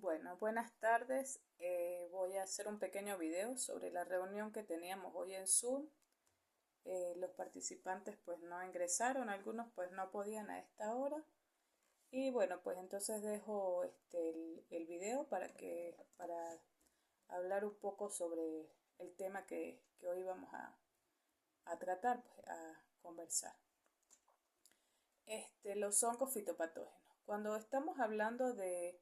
Bueno, buenas tardes. Voy a hacer un pequeño video sobre la reunión que teníamos hoy en Zoom. Los participantes pues no ingresaron, algunos pues no podían a esta hora. Y bueno, pues entonces dejo el video para hablar un poco sobre el tema que hoy vamos a tratar, pues, a conversar. Los hongos fitopatógenos. Cuando estamos hablando de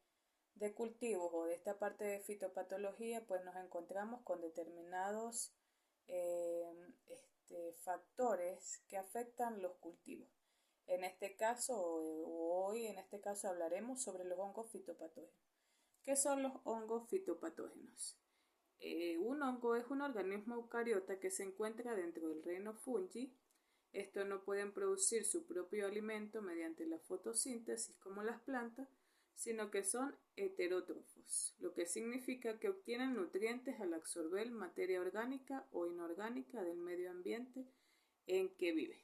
cultivos o de esta parte de fitopatología, pues nos encontramos con determinados factores que afectan los cultivos. En este caso, hoy en este caso hablaremos sobre los hongos fitopatógenos. ¿Qué son los hongos fitopatógenos? Un hongo es un organismo eucariota que se encuentra dentro del reino fungi. Estos no pueden producir su propio alimento mediante la fotosíntesis como las plantas, sino que son heterótrofos, lo que significa que obtienen nutrientes al absorber materia orgánica o inorgánica del medio ambiente en que vive.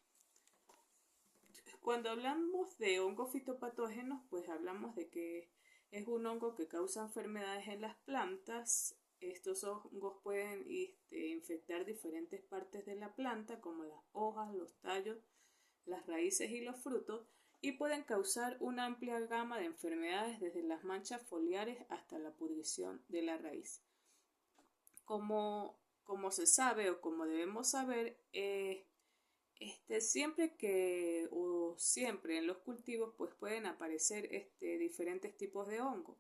Cuando hablamos de hongos fitopatógenos, pues hablamos de que es un hongo que causa enfermedades en las plantas. Estos hongos pueden infectar diferentes partes de la planta, como las hojas, los tallos, las raíces y los frutos, y pueden causar una amplia gama de enfermedades desde las manchas foliares hasta la pudrición de la raíz. Como se sabe o como debemos saber, siempre en los cultivos pues pueden aparecer diferentes tipos de hongos.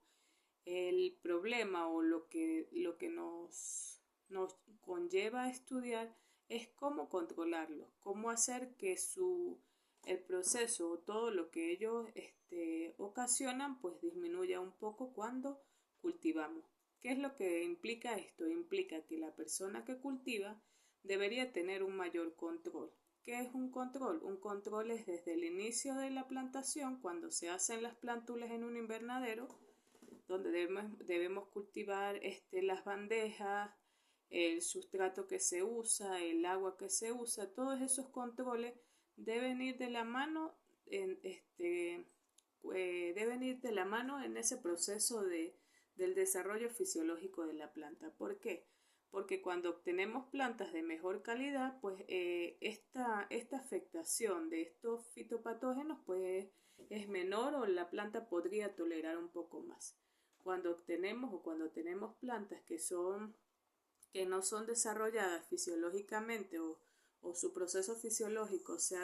El problema o lo que nos conlleva a estudiar es cómo controlarlos, cómo hacer que el proceso o todo lo que ellos ocasionan pues disminuya un poco cuando cultivamos. ¿Qué es lo que implica esto? Implica que la persona que cultiva debería tener un mayor control. ¿Qué es un control? Un control es desde el inicio de la plantación, cuando se hacen las plántulas en un invernadero, donde debemos cultivar las bandejas, el sustrato que se usa, el agua que se usa. Todos esos controles deben ir de la mano en ese proceso del desarrollo fisiológico de la planta. ¿Por qué? Porque cuando obtenemos plantas de mejor calidad, pues esta afectación de estos fitopatógenos pues es menor, o la planta podría tolerar un poco más. Cuando tenemos plantas que no son desarrolladas fisiológicamente, o su proceso fisiológico no se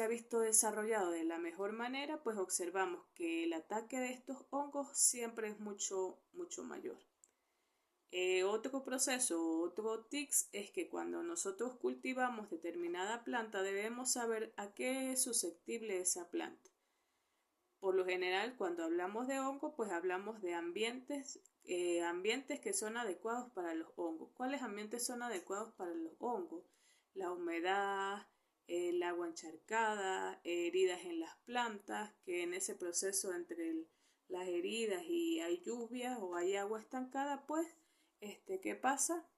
ha visto desarrollado de la mejor manera, pues observamos que el ataque de estos hongos siempre es mucho mayor. Otro tips es que cuando nosotros cultivamos determinada planta debemos saber a qué es susceptible esa planta. Por lo general, cuando hablamos de hongo, pues hablamos de ambientes que son adecuados para los hongos. ¿Cuáles ambientes son adecuados para los hongos? La humedad, el agua encharcada, heridas en las plantas, que en ese proceso entre las heridas y hay lluvia o hay agua estancada, pues, ¿qué pasa?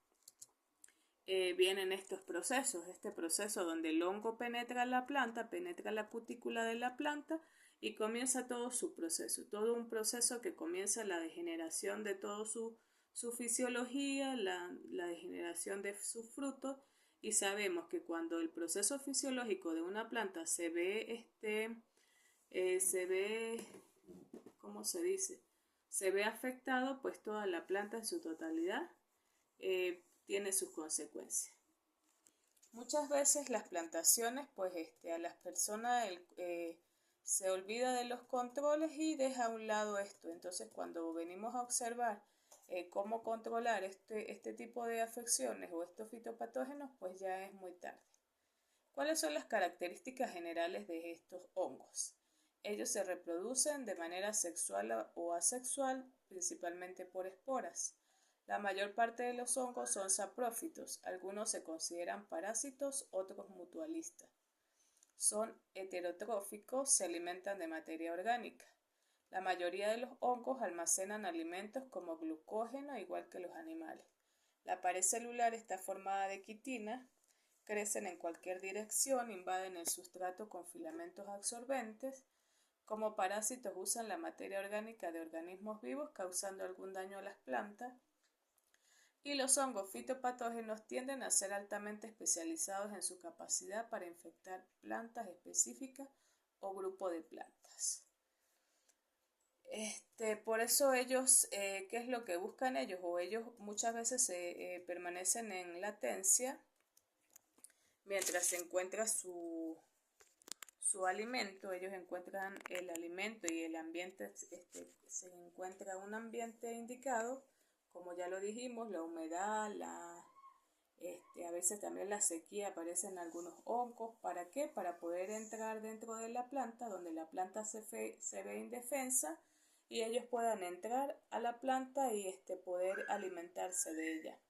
Vienen estos procesos, este proceso donde el hongo penetra la planta, penetra la cutícula de la planta y comienza todo su proceso, todo un proceso que comienza la degeneración de todo su fisiología, la degeneración de sus frutos, y sabemos que cuando el proceso fisiológico de una planta se ve, ¿cómo se dice? Se ve afectado, pues toda la planta en su totalidad tiene sus consecuencias. Muchas veces las plantaciones, pues a las personas se olvida de los controles y deja a un lado esto. Entonces, cuando venimos a observar cómo controlar este tipo de afecciones o estos fitopatógenos, pues ya es muy tarde. ¿Cuáles son las características generales de estos hongos? Ellos se reproducen de manera sexual o asexual, principalmente por esporas. La mayor parte de los hongos son saprófitos, algunos se consideran parásitos, otros mutualistas. Son heterotróficos, se alimentan de materia orgánica. La mayoría de los hongos almacenan alimentos como glucógeno, igual que los animales. La pared celular está formada de quitina, crecen en cualquier dirección, invaden el sustrato con filamentos absorbentes, Como parásitos usan la materia orgánica de organismos vivos causando algún daño a las plantas. Y los hongos fitopatógenos tienden a ser altamente especializados en su capacidad para infectar plantas específicas o grupo de plantas. Por eso ellos, ¿qué es lo que buscan ellos? O ellos muchas veces permanecen en latencia mientras se encuentra su alimento. Ellos encuentran el alimento y el ambiente, se encuentra un ambiente indicado, como ya lo dijimos, la humedad, a veces también la sequía, aparecen algunos hongos. ¿Para qué? Para poder entrar dentro de la planta, donde la planta se ve indefensa, y ellos puedan entrar a la planta y poder alimentarse de ella.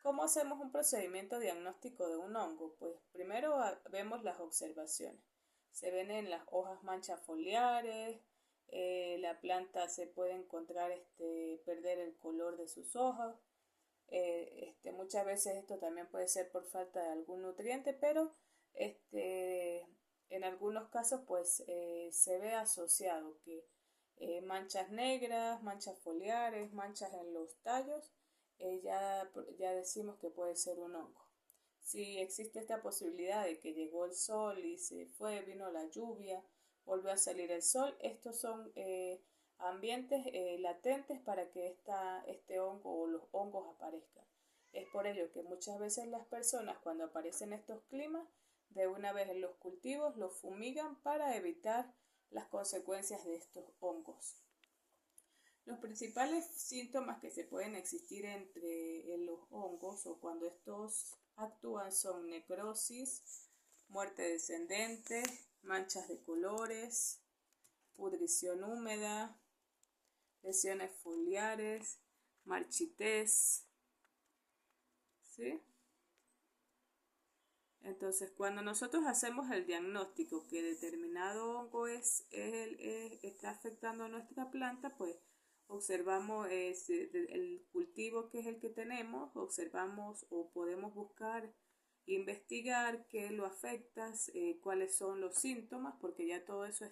¿Cómo hacemos un procedimiento diagnóstico de un hongo? Pues primero vemos las observaciones. Se ven en las hojas manchas foliares, la planta se puede encontrar perder el color de sus hojas. Muchas veces esto también puede ser por falta de algún nutriente, pero en algunos casos pues se ve asociado que manchas negras, manchas foliares, manchas en los tallos, ya decimos que puede ser un hongo. Si existe esta posibilidad de que llegó el sol y se fue, vino la lluvia, volvió a salir el sol, estos son ambientes latentes para que este hongo o los hongos aparezcan. Es por ello que muchas veces las personas, cuando aparecen estos climas, de una vez en los cultivos los fumigan para evitar las consecuencias de estos hongos. Los principales síntomas que se pueden existir en los hongos o cuando estos actúan son necrosis, muerte descendente, manchas de colores, pudrición húmeda, lesiones foliares, marchitez, ¿sí? Entonces, cuando nosotros hacemos el diagnóstico que determinado hongo está afectando a nuestra planta, pues observamos el cultivo que es el que tenemos, observamos o podemos buscar, investigar qué lo afecta, cuáles son los síntomas, porque ya todo eso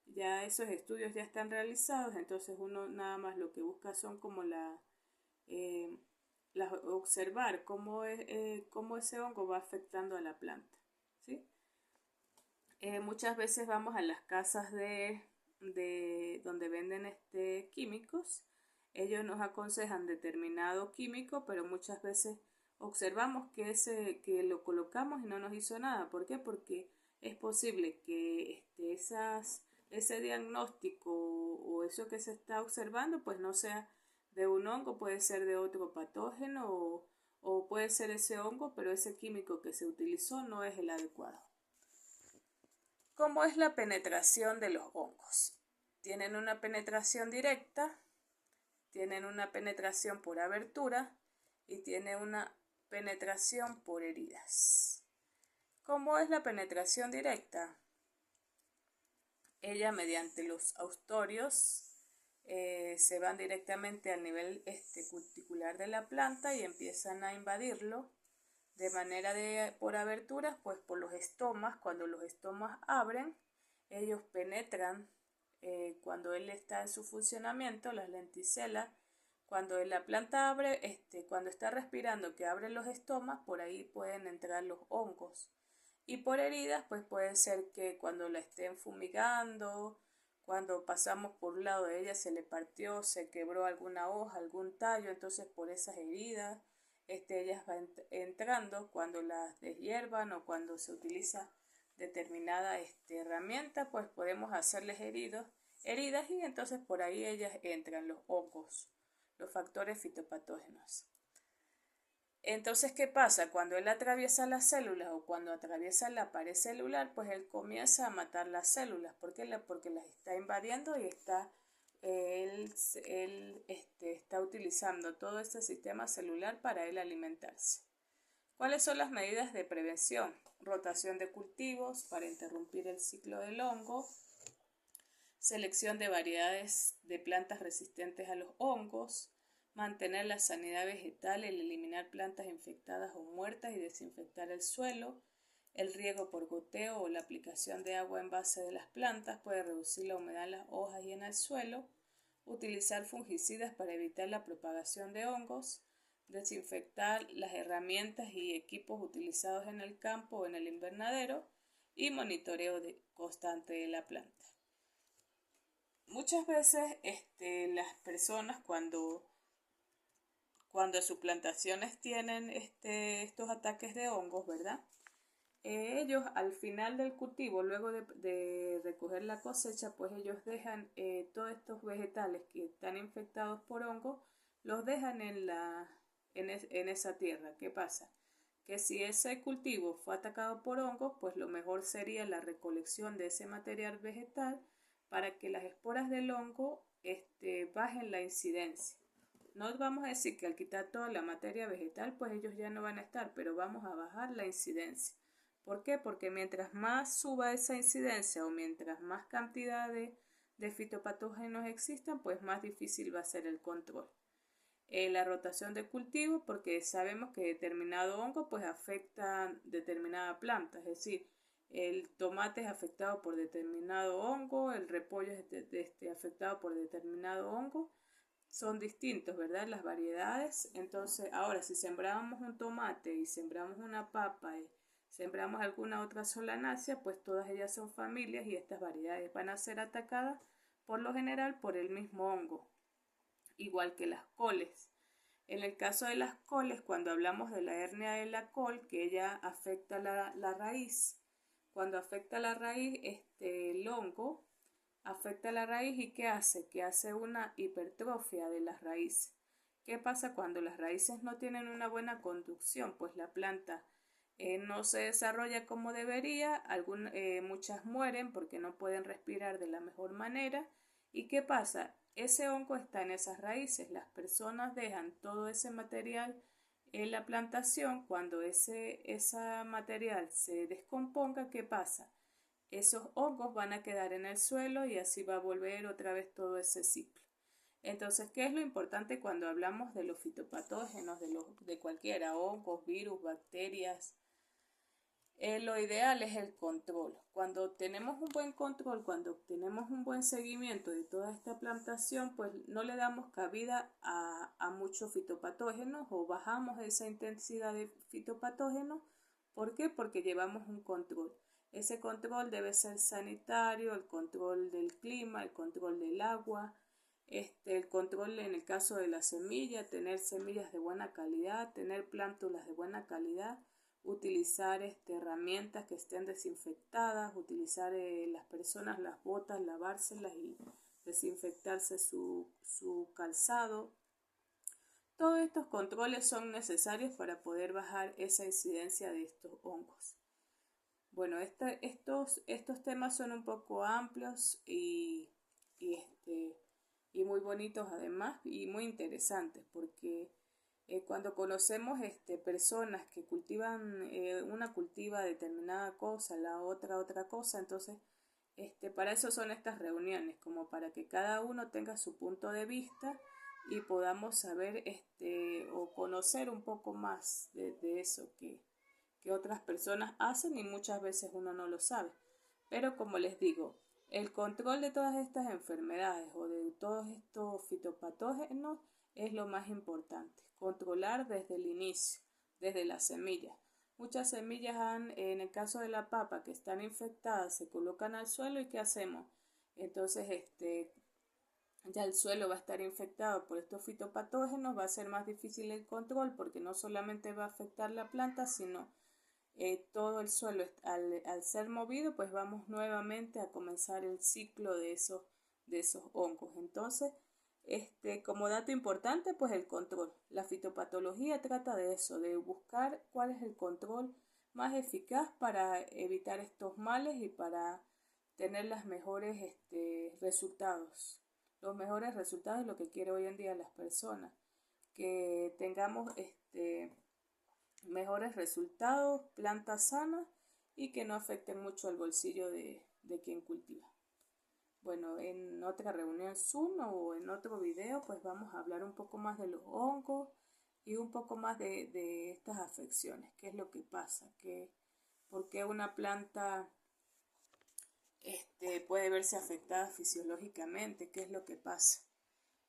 ya esos estudios ya están realizados, entonces uno nada más lo que busca son como observar cómo ese hongo va afectando a la planta, ¿sí? Muchas veces vamos a las casas de donde venden químicos. Ellos nos aconsejan determinado químico, pero muchas veces observamos que lo colocamos y no nos hizo nada. ¿Por qué? Porque es posible que ese diagnóstico o eso que se está observando pues no sea de un hongo, puede ser de otro patógeno o puede ser ese hongo, pero ese químico que se utilizó no es el adecuado. ¿Cómo es la penetración de los hongos? Tienen una penetración directa, tienen una penetración por abertura y tienen una penetración por heridas. ¿Cómo es la penetración directa? Ella mediante los austorios se van directamente al nivel cuticular de la planta y empiezan a invadirlo de manera por aberturas, pues por los estomas. Cuando los estomas abren, ellos penetran cuando él está en su funcionamiento, las lenticelas. Cuando la planta abre, cuando está respirando que abre los estomas, por ahí pueden entrar los hongos. Y por heridas, pues puede ser que cuando la estén fumigando, cuando pasamos por un lado de ella, se le partió, se quebró alguna hoja, algún tallo, entonces por esas heridas, ellas van entrando cuando las deshiervan o cuando se utiliza determinada herramienta, pues podemos hacerles heridas y entonces por ahí ellas entran los hongos, los factores fitopatógenos. Entonces, ¿qué pasa? Cuando él atraviesa las células o cuando atraviesa la pared celular, pues él comienza a matar las células. ¿Por qué? Porque las está invadiendo y él está utilizando todo este sistema celular para él alimentarse. ¿Cuáles son las medidas de prevención? Rotación de cultivos para interrumpir el ciclo del hongo, selección de variedades de plantas resistentes a los hongos, mantener la sanidad vegetal, el eliminar plantas infectadas o muertas y desinfectar el suelo, El riego por goteo o la aplicación de agua en base de las plantas puede reducir la humedad en las hojas y en el suelo. Utilizar fungicidas para evitar la propagación de hongos. Desinfectar las herramientas y equipos utilizados en el campo o en el invernadero. Y monitoreo constante de la planta. Muchas veces las personas cuando sus plantaciones tienen estos ataques de hongos, ¿verdad? Ellos al final del cultivo, luego de recoger la cosecha, pues ellos dejan todos estos vegetales que están infectados por hongos, los dejan en esa tierra. ¿Qué pasa? Que si ese cultivo fue atacado por hongos, pues lo mejor sería la recolección de ese material vegetal para que las esporas del hongo bajen la incidencia. No vamos a decir que al quitar toda la materia vegetal, pues ellos ya no van a estar, pero vamos a bajar la incidencia. ¿Por qué? Porque mientras más suba esa incidencia o mientras más cantidad de fitopatógenos existan, pues más difícil va a ser el control. La rotación de cultivo, porque sabemos que determinado hongo pues afecta determinada planta, es decir, el tomate es afectado por determinado hongo, el repollo es afectado por determinado hongo, son distintos, ¿verdad? Las variedades. Entonces, ahora si sembramos un tomate y sembramos una papa y sembramos alguna otra solanácea, pues todas ellas son familias y estas variedades van a ser atacadas por lo general por el mismo hongo, igual que las coles. En el caso de las coles, cuando hablamos de la hernia de la col, que ella afecta la raíz, cuando afecta la raíz, el hongo afecta la raíz y ¿qué hace? Que hace una hipertrofia de las raíces. ¿Qué pasa cuando las raíces no tienen una buena conducción? Pues la planta no se desarrolla como debería, muchas mueren porque no pueden respirar de la mejor manera. ¿Y qué pasa? Ese hongo está en esas raíces. Las personas dejan todo ese material en la plantación. Cuando ese material se descomponga, ¿qué pasa? Esos hongos van a quedar en el suelo y así va a volver otra vez todo ese ciclo. Entonces, ¿qué es lo importante cuando hablamos de los fitopatógenos, de cualquiera, hongos, virus, bacterias? Lo ideal es el control. Cuando tenemos un buen control, cuando tenemos un buen seguimiento de toda esta plantación, pues no le damos cabida a muchos fitopatógenos o bajamos esa intensidad de fitopatógenos. ¿Por qué? Porque llevamos un control. Ese control debe ser sanitario, el control del clima, el control del agua, el control en el caso de la semilla, tener semillas de buena calidad, tener plántulas de buena calidad, utilizar herramientas que estén desinfectadas, utilizar las personas las botas, lavárselas y desinfectarse su calzado. Todos estos controles son necesarios para poder bajar esa incidencia de estos hongos. Bueno, estos temas son un poco amplios y muy bonitos además y muy interesantes porque cuando conocemos personas que cultivan, una cultiva determinada cosa, la otra cosa, entonces para eso son estas reuniones, como para que cada uno tenga su punto de vista y podamos saber o conocer un poco más de eso que otras personas hacen y muchas veces uno no lo sabe. Pero como les digo, el control de todas estas enfermedades o de todos estos fitopatógenos es lo más importante. Controlar desde el inicio, desde las semillas. Muchas semillas en el caso de la papa que están infectadas, se colocan al suelo y ¿qué hacemos? Entonces ya el suelo va a estar infectado por estos fitopatógenos, va a ser más difícil el control porque no solamente va a afectar la planta, sino todo el suelo. Al ser movido, pues vamos nuevamente a comenzar el ciclo de esos hongos. Entonces, como dato importante, pues el control. La fitopatología trata de eso, de buscar cuál es el control más eficaz para evitar estos males y para tener los mejores resultados. Los mejores resultados es lo que quiere hoy en día las personas, que tengamos mejores resultados, plantas sanas y que no afecten mucho al bolsillo de quien cultiva. Bueno, en otra reunión Zoom o en otro video pues vamos a hablar un poco más de los hongos y un poco más de estas afecciones, qué es lo que pasa, por qué una planta puede verse afectada fisiológicamente, qué es lo que pasa.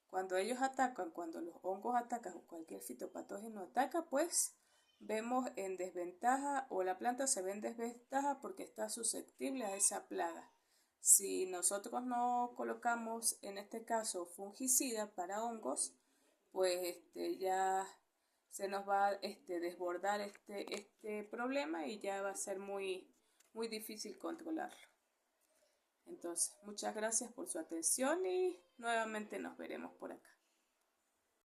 Cuando ellos atacan, cuando los hongos atacan o cualquier fitopatógeno ataca, pues vemos en desventaja o la planta se ve en desventaja porque está susceptible a esa plaga. Si nosotros no colocamos, en este caso, fungicida para hongos, pues ya se nos va a desbordar este problema y ya va a ser muy difícil controlarlo. Entonces, muchas gracias por su atención y nuevamente nos veremos por acá.